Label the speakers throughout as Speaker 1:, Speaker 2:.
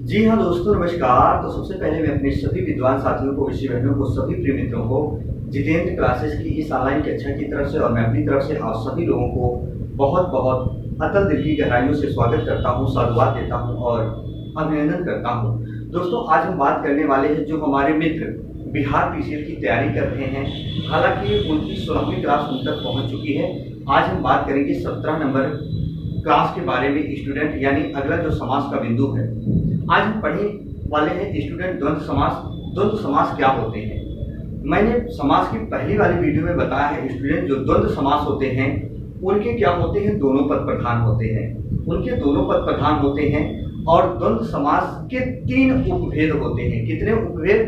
Speaker 1: जी हाँ दोस्तों, नमस्कार। तो सबसे पहले मैं अपने सभी विद्वान साथियों को, विषय बहनों को, सभी प्रिय मित्रों को जितेंद्र क्लासेस की इस ऑनलाइन कक्षा की तरफ से और मैं अपनी तरफ से आप सभी लोगों को बहुत बहुत अतल दिल की गहराइयों से स्वागत करता हूँ, साधुवाद देता हूँ और अभिनंदन करता हूँ। दोस्तों, आज हम बात करने वाले हैं जो हमारे मित्र बिहार पीसीएल की तैयारी कर रहे हैं, हालांकि उनकी 16वीं क्लास उन तक पहुँच चुकी है। आज हम बात करेंगे 17 नंबर क्लास के बारे में, स्टूडेंट यानी अगला जो समास का बिंदु है। आज हम पढ़ने वाले हैं स्टूडेंट द्वंद्व समास। द्वंद्व समास क्या होते हैं? मैंने समास की पहली वाली वीडियो में बताया है स्टूडेंट, जो द्वंद्व समास होते हैं उनके क्या होते हैं, दोनों पद प्रधान होते हैं। उनके दोनों पद प्रधान होते हैं और द्वंद्व समास के 3 उपभेद होते हैं। कितने उपभेद?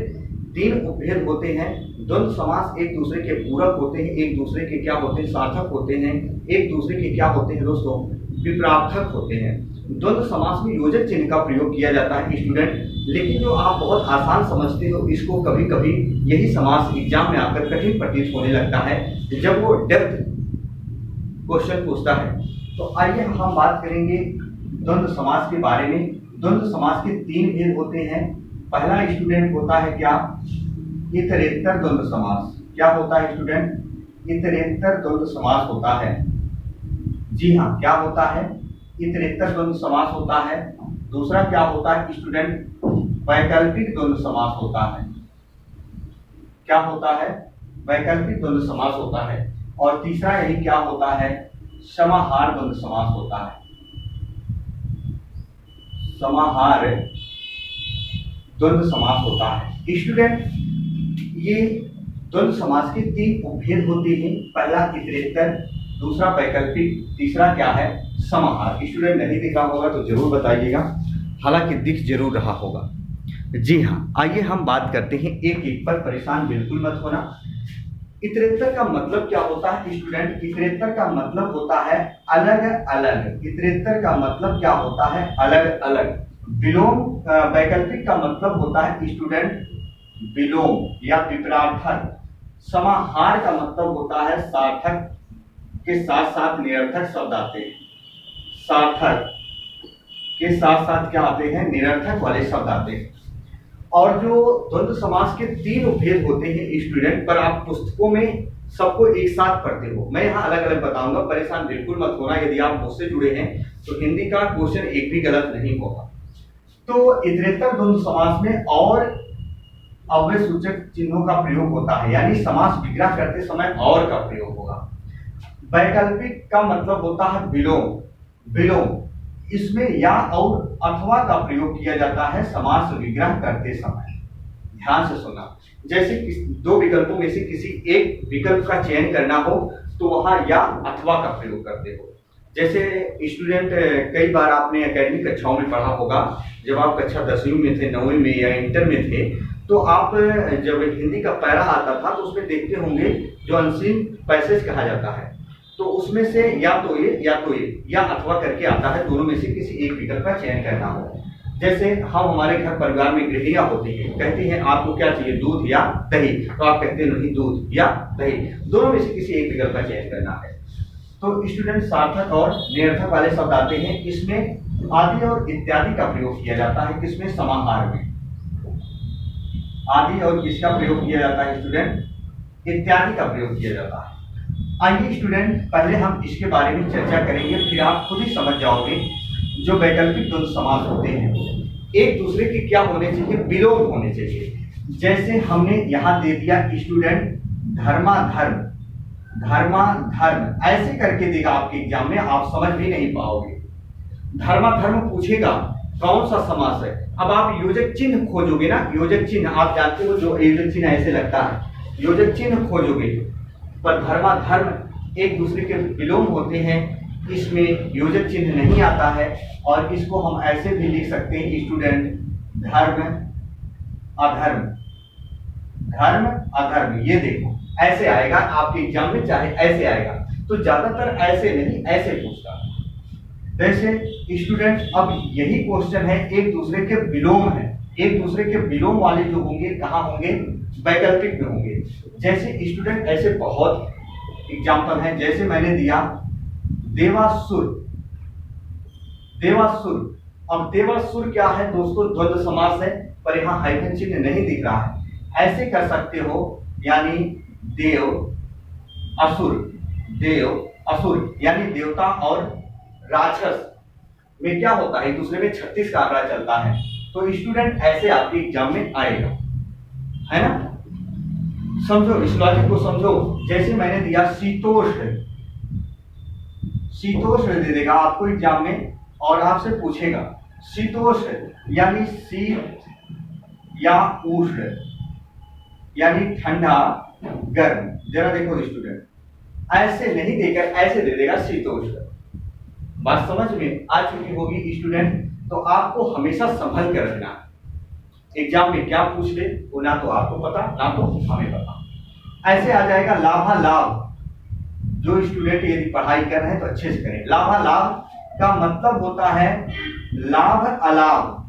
Speaker 1: 3 उपभेद होते हैं। द्वंद्व समास एक दूसरे के पूरक होते हैं, एक दूसरे के क्या होते हैं, सार्थक होते हैं, एक दूसरे के क्या होते हैं दोस्तों, विपरार्थक होते हैं। द्वंद्व समास में योजक चिन्ह का प्रयोग किया जाता है स्टूडेंट, लेकिन जो आप बहुत आसान समझते हो, इसको कभी कभी यही समास एग्जाम में आकर कठिन प्रतीत होने लगता है जब वो डेप्थ क्वेश्चन पूछता है। तो आइए हम बात करेंगे द्वंद्व समास के बारे में। द्वंद्व समास के 3 भेद होते हैं। पहला स्टूडेंट होता है क्या, इतरेत्तर द्वंद्व समास। क्या होता है स्टूडेंट? इतरेत्तर द्वंद्व समास होता है। जी हाँ, क्या होता है? इतरेत्तर द्वंद्व समास होता है। दूसरा क्या होता है स्टूडेंट? वैकल्पिक द्वंद्व समास होता है। क्या होता है? वैकल्पिक द्वंद्व समास होता है। और तीसरा यही क्या होता है, समाहार द्वंद्व समास होता है। समाहार द्वंद्व समास होता है स्टूडेंट। ये द्वंद्व समास के 3 उपभेद होते हैं। पहला इतरेत्तर, दूसरा वैकल्पिक, तीसरा क्या है, समाहार। स्टूडेंट नहीं दिख रहा होगा तो जरूर बताइएगा, हालांकि दिख जरूर रहा होगा। जी हाँ, आइए हम बात करते हैं एक एक पर, परेशान बिल्कुल मत होना। इतरेत्तर का मतलब क्या होता है स्टूडेंट? इतरेत्तर का मतलब होता है अलग अलग। इतरेत्तर का मतलब क्या होता है, अलग अलग। विलोम वैकल्पिक का मतलब होता है स्टूडेंट विलोम या विपरार्थक। समाहार का मतलब होता है सार्थक के साथ साथ निरर्थक शब्द आते हैं। सार्थक के साथ साथ क्या आते हैं, निरर्थक वाले शब्द आते हैं। और जो द्वंद्व समास के 3 उपभेद होते हैं स्टूडेंट, पर आप पुस्तकों में सबको एक साथ पढ़ते हो, मैं यहाँ अलग अलग बताऊंगा, परेशान बिल्कुल मत होना। यदि आप मुझसे जुड़े हैं तो हिंदी का क्वेश्चन एक भी गलत नहीं होगा। तो इतरेत्तर द्वंद्व समास में और अव्यय सूचक चिन्हों का प्रयोग होता है, यानी समास विग्रह करते समय और का प्रयोग होगा। वैकल्पिक का मतलब होता है विलोम। विलोम, इसमें या और अथवा का प्रयोग किया जाता है समास विग्रह करते समय। ध्यान से सुनना, जैसे 2 विकल्पों में से किसी एक विकल्प का चयन करना हो तो वहां या अथवा का प्रयोग करते हो। जैसे स्टूडेंट, कई बार आपने एकेडमिक कक्षाओं में पढ़ा होगा, जब आप कक्षा 10वीं में थे, 9वीं में या इंटर में थे, तो आप जब हिंदी का पैरा आता था तो उसमें देखते होंगे जो अनसीन पैसेज कहा जाता है, तो उसमें से या तो ये या अथवा करके आता है, दोनों में से किसी एक विकल्प का चयन करना हो। जैसे हम हमारे घर परिवार में गृहिणियां होती हैं, कहती हैं आपको क्या चाहिए, दूध या दही, तो आप कहते हैं नहीं, दूध या दही, दोनों में से किसी एक विकल्प का चयन करना है। तो स्टूडेंट सार्थक और निरर्थक वाले शब्द आते हैं, इसमें आदि और इत्यादि का प्रयोग किया जाता है। किसमें? समाहार में आदि और किसका प्रयोग किया जाता है स्टूडेंट? इत्यादि का प्रयोग किया जाता है। आइए स्टूडेंट, पहले हम इसके बारे में चर्चा करेंगे, फिर आप खुद ही समझ जाओगे। जो वैकल्पिक द्वंद्व समास होते हैं एक दूसरे के क्या होने चाहिए, विलोम होने चाहिए। जैसे हमने यहाँ दे दिया स्टूडेंट धर्माधर्म, धर्माधर्म ऐसे करके देगा आपके एग्जाम में, आप समझ भी नहीं पाओगे। धर्माधर्म पूछेगा कौन सा समास है, अब आप योजक चिन्ह खोजोगे ना, योजक चिन्ह आप जानते हो, जो योजक चिन्ह ऐसे लगता है, योजक चिन्ह खोजोगे, पर धर्माधर्म एक दूसरे के विलोम होते हैं, इसमें योजक चिन्ह नहीं आता है। और इसको हम ऐसे भी लिख सकते हैं स्टूडेंट धर्म अधर्म, धर्म अधर्म, ये देखो ऐसे आएगा आपके एग्जाम में, चाहे ऐसे आएगा, तो ज्यादातर ऐसे नहीं, ऐसे पूछता है। जैसे स्टूडेंट, अब यही क्वेश्चन है, एक दूसरे के विलोम है, एक दूसरे के विलोम वाले जो होंगे कहाँ होंगे, वैकल्पिक में होंगे। जैसे स्टूडेंट ऐसे बहुत एग्जाम्पल हैं, जैसे मैंने दिया देवासुर, देवासुर अब देवासुर क्या है दोस्तों, द्वंद्व समास है, पर यहाँ हाइफन चिन्ह नहीं दिख रहा है। ऐसे कर सकते हो, यानी देव असुर, देव असुर यानी देवता और राक्षस में क्या होता है, एक दूसरे में 36 का आंकड़ा चलता है। तो स्टूडेंट ऐसे आपके एग्जाम में आएगा, है ना। समझो इस लॉजिक को समझो। जैसे मैंने दिया शीतोष्ण, शीतोष्ण दे देगा आपको एग्जाम में और आपसे पूछेगा शीतोष्ण यानी शीत या उष्ण यानी ठंडा गर्म। जरा देखो स्टूडेंट, ऐसे नहीं देकर ऐसे दे देगा शीतोष्ण। बात समझ में आ चुकी होगी स्टूडेंट। तो आपको हमेशा संभल कर रखना, एग्जाम में क्या पूछ ले वो ना तो आपको पता ना तो हमें पता। ऐसे आ जाएगा लाभालाभ। जो स्टूडेंट यदि पढ़ाई कर रहे हैं तो अच्छे से करें। लाभालाभ का मतलब होता है लाभ अलाभ,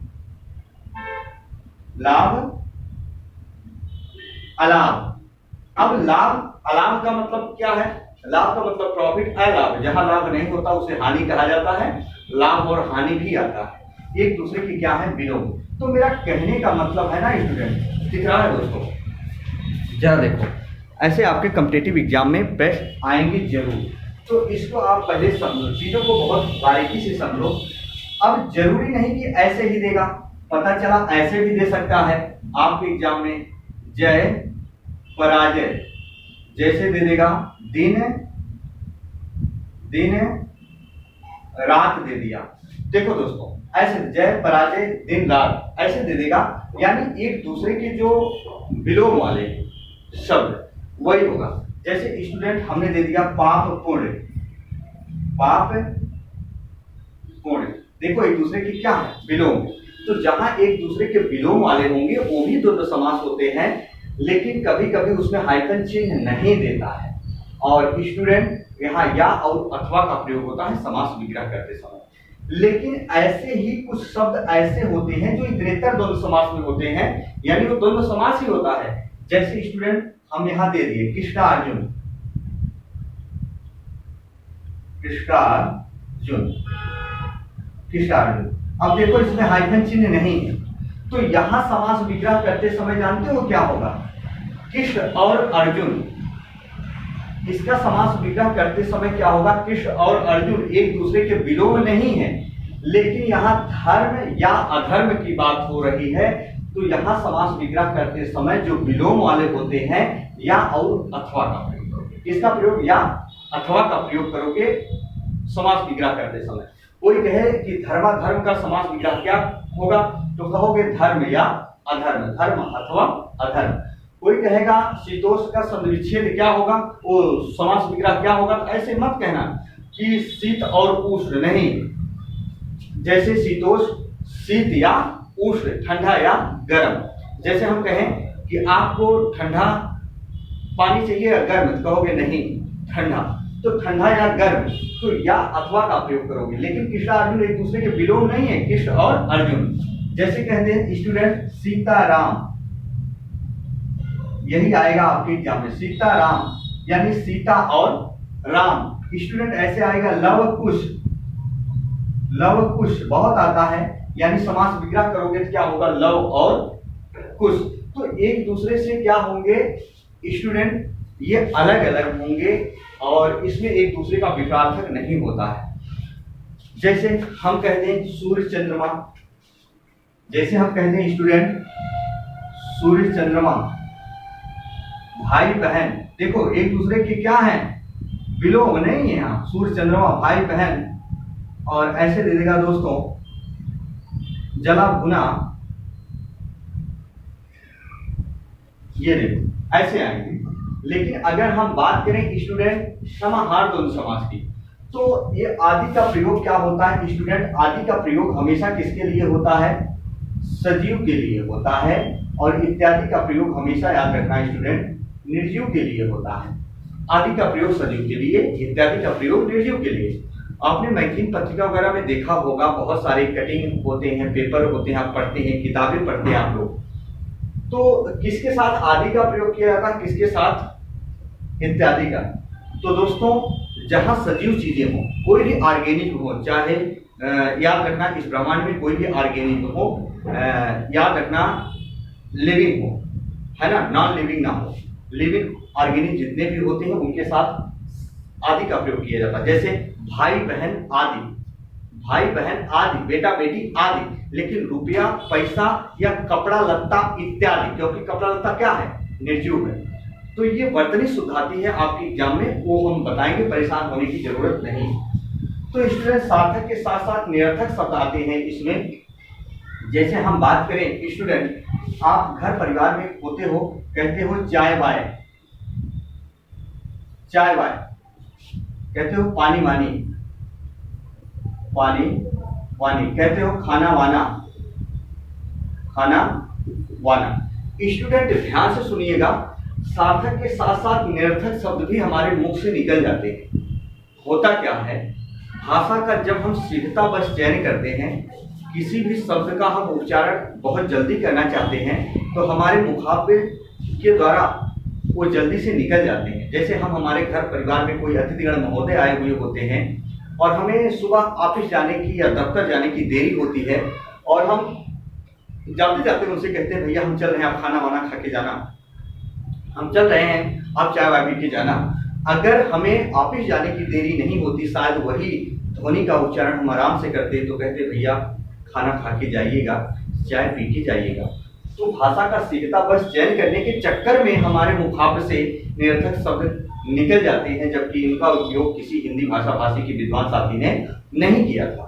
Speaker 1: लाभ अलाभ। अब लाभ अलाभ का मतलब क्या है, लाभ का मतलब प्रॉफिट, अलाभ जहां लाभ नहीं होता उसे हानि कहा जाता है। लाभ और हानि भी आता है, एक दूसरे की क्या है, विलोम। तो मेरा कहने का मतलब है ना स्टूडेंट, दिख रहा है दोस्तों, जरा देखो ऐसे आपके कॉम्पिटिटिव एग्जाम में प्रश्न आएंगे जरूर। तो इसको आप पहले समझो, चीजों को बहुत बारीकी से समझो। अब जरूरी नहीं कि ऐसे ही देगा, पता चला ऐसे भी दे सकता है आपके एग्जाम में। जय पराजय जैसे दे देगा, दिन दिन रात दे दिया। देखो दोस्तों ऐसे जय पराजय दिन रात ऐसे दे देगा, यानी एक दूसरे के जो विलोम वाले शब्द वही होगा। जैसे स्टूडेंट हमने दे दिया पाप पुण्य, पाप पुण्य, देखो एक दूसरे की क्या है, विलोम। तो जहां एक दूसरे के विलोम वाले होंगे वो भी द्वंद्व समास होते हैं, लेकिन कभी कभी उसमें हाइफन चिन्ह नहीं देता है। और स्टूडेंट यहाँ या और अथवा का प्रयोग होता है समास विग्रह करते समय। लेकिन ऐसे ही कुछ शब्द ऐसे होते हैं जो इतरेतर द्वंद्व समास में होते हैं, यानी वो द्वंद्व समास ही होता है। जैसे स्टूडेंट हम यहां दे दिए कृष्णार्जुन, कृष्णार्जुन, कृष्णार्जुन। अब देखो इसमें हाइफन चिन्ह नहीं है, तो यहां समास विग्रह करते समय जानते हो क्या होगा, कृष्ण और अर्जुन। इसका समास विग्रह करते समय क्या होगा, कृष्ण और अर्जुन एक दूसरे के विलोम नहीं है, लेकिन यहाँ धर्म या अधर्म की बात हो रही है। तो यहाँ समास विग्रह करते समय जो विलोम वाले होते हैं या और अथवा का प्रयोग करोगे, किसका प्रयोग, या अथवा का प्रयोग करोगे समास विग्रह करते समय। कोई कहे कि धर्माधर्म का समास विग्रह क्या होगा, तो कहोगे धर्म या अधर्म, धर्म अथवा अधर्म। कोई कहेगा शीतोष्ण का संधिविच्छेद क्या होगा, वो समास विग्रह क्या होगा। तो ऐसे मत कहना कि शीत और उष्ण, नहीं। जैसे शीतोष्ण शीत या उष्ण, ठंडा या गर्म। जैसे हम कहें कि आपको ठंडा पानी चाहिए या गर्म, तो कहोगे नहीं ठंडा, तो ठंडा या गर्म, तो या अथवा का प्रयोग करोगे। लेकिन कृष्ण अर्जुन एक दूसरे के विलोम नहीं है, कृष्ण और अर्जुन। जैसे कहते हैं स्टूडेंट सीताराम, यही आएगा आपके एग्जाम में, सीताराम यानी सीता और राम। स्टूडेंट ऐसे आएगा लव कुश, लव कुश बहुत आता है, यानी समास विग्रह करोगे तो क्या होगा, लव और कुश। तो एक दूसरे से क्या होंगे स्टूडेंट, ये अलग अलग होंगे और इसमें एक दूसरे का विपरीतार्थक नहीं होता है। जैसे हम कहते हैं सूर्य चंद्रमा, जैसे हम कहते हैं स्टूडेंट सूर्य चंद्रमा, भाई बहन, देखो एक दूसरे के क्या है, विलोम नहीं है यहाँ, सूर्य चंद्रमा भाई बहन। और ऐसे दे देगा दोस्तों जला भुना, ये देखो ऐसे आएंगे। लेकिन अगर हम बात करें स्टूडेंट समाहार द्वंद्व समास की, तो ये आदि का प्रयोग क्या होता है स्टूडेंट, आदि का प्रयोग हमेशा किसके लिए होता है, सजीव के लिए होता है। और इत्यादि का प्रयोग हमेशा याद रखना स्टूडेंट निर्जीव के लिए होता है। आदि का प्रयोग सजीव के लिए, इत्यादि का प्रयोग निर्जीव के लिए। आपने मैगजीन पत्रिका वगैरह में देखा होगा, बहुत सारे कटिंग होते हैं, पेपर होते हैं, आप पढ़ते हैं, किताबें पढ़ते हैं आप लोग, तो किसके साथ आदि का प्रयोग किया जाता है, किसके साथ इत्यादि का। तो दोस्तों जहां सजीव चीजें हों, कोई भी ऑर्गेनिक हो, चाहे याद रखना इस ब्रह्मांड में कोई भी ऑर्गेनिक हो, याद रखना लिविंग हो, है ना, नॉन लिविंग ना हो। लिविंग ऑर्गेनिक जितने भी होते हैं उनके साथ आदि का प्रयोग किया जाता है, जैसे भाई बहन आदि, भाई बहन आदि, बेटा बेटी आदि। लेकिन रुपया पैसा या कपड़ा लत्ता इत्यादि, क्योंकि कपड़ा लत्ता क्या है, निर्जीव है, तो ये वर्तनी शुद्ध आती है आपके एग्जाम में, वो हम बताएंगे, परेशान होने की जरूरत नहीं। तो स्टूडेंट सार्थक के साथ साथ निरर्थक शब्द आते हैं इसमें। जैसे हम बात करें स्टूडेंट, आप घर परिवार में होते हो, कहते हो चाय बाय, चाय बाय, कहते हो पानी वानी, पानी वानी, कहते हो खाना वाना, खाना वाना। स्टूडेंट ध्यान से सुनिएगा, सार्थक के साथ साथ निरर्थक शब्द भी हमारे मुख से निकल जाते हैं। होता क्या है, भाषा का जब हम शीघ्रतावश चयन करते हैं, किसी भी शब्द का हम उच्चारण बहुत जल्दी करना चाहते हैं, तो हमारे मुखावरे के द्वारा वो जल्दी से निकल जाते हैं। जैसे हम हमारे घर परिवार में कोई अतिथिगण महोदय आए हुए होते हैं और हमें सुबह ऑफिस जाने की या दफ्तर जाने की देरी होती है, और हम जाते जाते उनसे कहते हैं भैया हम चल रहे हैं, आप खाना वाना खा के जाना, हम चल रहे हैं, आप चाय वाय पी के जाना। अगर हमें ऑफिस जाने की देरी नहीं होती, शायद वही ध्वनि का उच्चारण हम आराम से करते, तो कहते भैया खाना खा के जाइएगा, चाय पी के जाइएगा। तो भाषा का शीघ्रतावश चयन करने के चक्कर में हमारे मुखावरे से निरर्थक शब्द निकल जाते हैं, जबकि इनका उपयोग किसी हिंदी भाषा भाषी के विद्वान साथी ने नहीं किया था।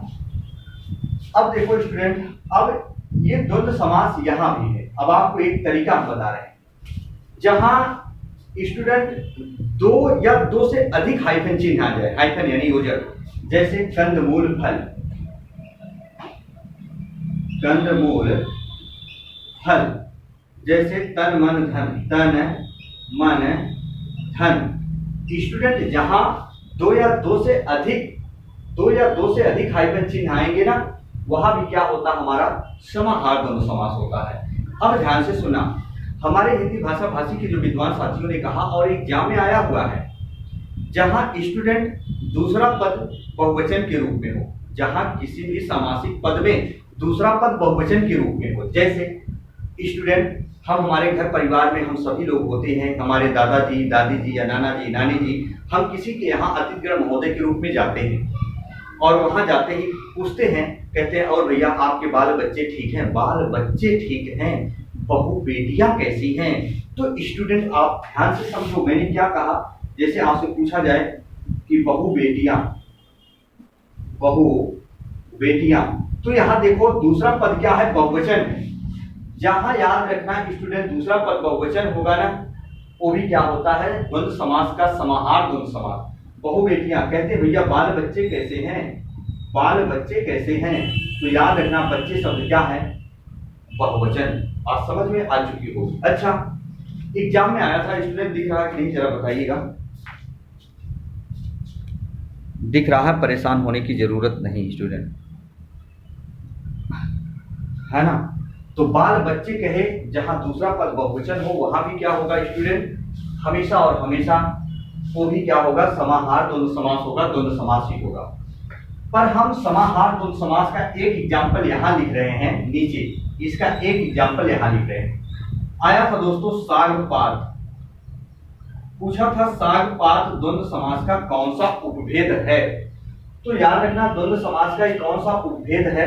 Speaker 1: अब देखो स्टूडेंट, अब ये द्वंद्व समास यहाँ भी है। अब आपको एक तरीका हम बता रहे हैं, जहां स्टूडेंट दो या दो से अधिक हाइफन चिन्ह आ जाए, हाइफन यानी योजक, जैसे कंदमूल फल, कंदमूल फल, जैसे तन मन धन, तन मन धन। स्टूडेंट जहां दो या दो से अधिक हाइफन चिन्ह आएंगे ना, वहां भी क्या होता, हमारा समाहार द्वंद्व समास होता है। अब ध्यान से सुना, हमारे हिंदी भाषा भाषी के जो विद्वान साथियों ने कहा और एग्जाम में आया हुआ है, जहां स्टूडेंट दूसरा पद बहुवचन के रूप में हो, जहां किसी भी सामासिक पद में दूसरा पद बहुवचन के रूप में हो। जैसे स्टूडेंट, हम हमारे घर परिवार में हम सभी लोग होते हैं, हमारे दादाजी, दादी जी या नाना जी, नानी जी, हम किसी के यहाँ अतिथिगण महोदय के रूप में जाते हैं, और वहां जाते ही पूछते हैं, कहते हैं और भैया आपके बाल बच्चे ठीक हैं? बाल बच्चे ठीक हैं, बहू बेटियां कैसी हैं? तो स्टूडेंट आप ध्यान से समझो, मैंने क्या कहा, जैसे आपसे पूछा जाए कि बहू बेटियां, तो यहाँ देखो दूसरा पद क्या है, बहुवचन है। जहां याद रखना स्टूडेंट दूसरा पद बहुवचन होगा ना, वो भी क्या होता है, द्वंद्व समास का समाहार द्वंद्व समास। बहू बेटियां, कहते भैया बाल बच्चे कैसे हैं, बाल बच्चे कैसे हैं, तो याद रखना बच्चे शब्द क्या है, बहुवचन। आप समझ में आ चुकी हो। अच्छा, एग्जाम में आया था स्टूडेंट, दिख रहा है कि नहीं जरा बताइएगा, दिख रहा है, परेशान होने की जरूरत नहीं स्टूडेंट, है ना। तो बाल बच्चे कहे, जहां दूसरा पद बहुवचन हो, वहां भी क्या होगा स्टूडेंट, हमेशा और हमेशा वो भी क्या होगा, समाहार द्वंद्व समास होगा, द्वंद्व समास ही होगा। पर हम समाहार द्वंद्व समास का एक एग्जाम्पल यहाँ लिख रहे हैं, नीचे इसका एक एग्जाम्पल यहाँ लिख रहे हैं। आया था दोस्तों साग पात, पूछा था साग पात द्वंद्व समास का कौन सा उपभेद है, तो याद रखना द्वंद्व समास का कौन सा उपभेद है,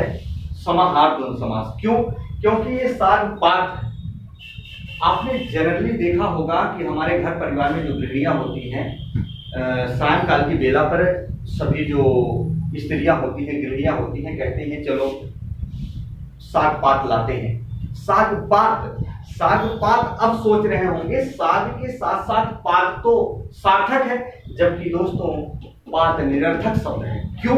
Speaker 1: समाहार द्वंद्व समास। क्यों? क्योंकि ये साग पात, आपने जनरली देखा होगा कि हमारे घर परिवार में जो गृहिणियां होती हैं, सायंकाल की बेला पर सभी जो स्त्रियां होती हैं, गृहिणियां होती हैं, कहते हैं चलो साग पात लाते हैं। साग पात अब सोच रहे होंगे साग के साथ साथ पात तो सार्थक है, जबकि दोस्तों पात निरर्थक शब्द है। क्यों?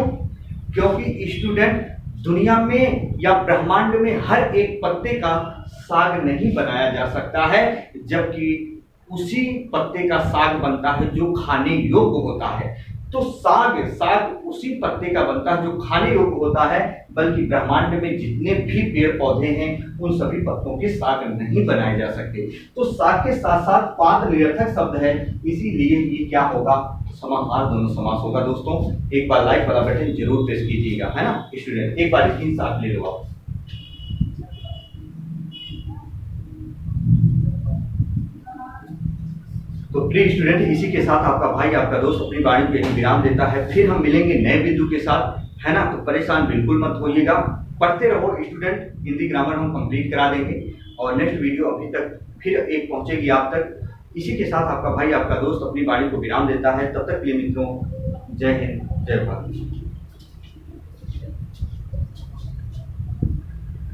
Speaker 1: क्योंकि स्टूडेंट दुनिया में या ब्रह्मांड में हर एक पत्ते का साग नहीं बनाया जा सकता है, जबकि उसी पत्ते का साग बनता है जो खाने योग्य होता है। तो साग साग उसी पत्ते का बनता है जो खाने योग्य होता है, बल्कि ब्रह्मांड में जितने भी पेड़ पौधे हैं उन सभी पत्तों के साग नहीं बनाए जा सकते। तो साग के साथ साथ पात निरर्थक शब्द है, इसीलिए ये क्या होगा, समाहार दोनों समास होगा। दोस्तों एक बार लाइक वाला बटन जरूर प्रेस कीजिएगा, है ना स्टूडेंट, एक बार स्क्रीन शॉट ले लो आप। तो प्रिय स्टूडेंट, इसी के साथ आपका भाई आपका दोस्त अपनी वाणी पे विराम देता है। फिर हम मिलेंगे नए बिंदु के साथ, है ना। तो परेशान बिल्कुल मत होइएगा, पढ़ते रहो स्टूडेंट, हिंदी ग्रामर हम कंप्लीट करा देंगे और नेक्स्ट वीडियो अभी तक फिर एक पहुंचेगी आप तक। इसी के साथ आपका भाई आपका दोस्त अपनी वाणी को विराम देता है। तब तक के लिए मित्रों, जय हिंद, जय भारत।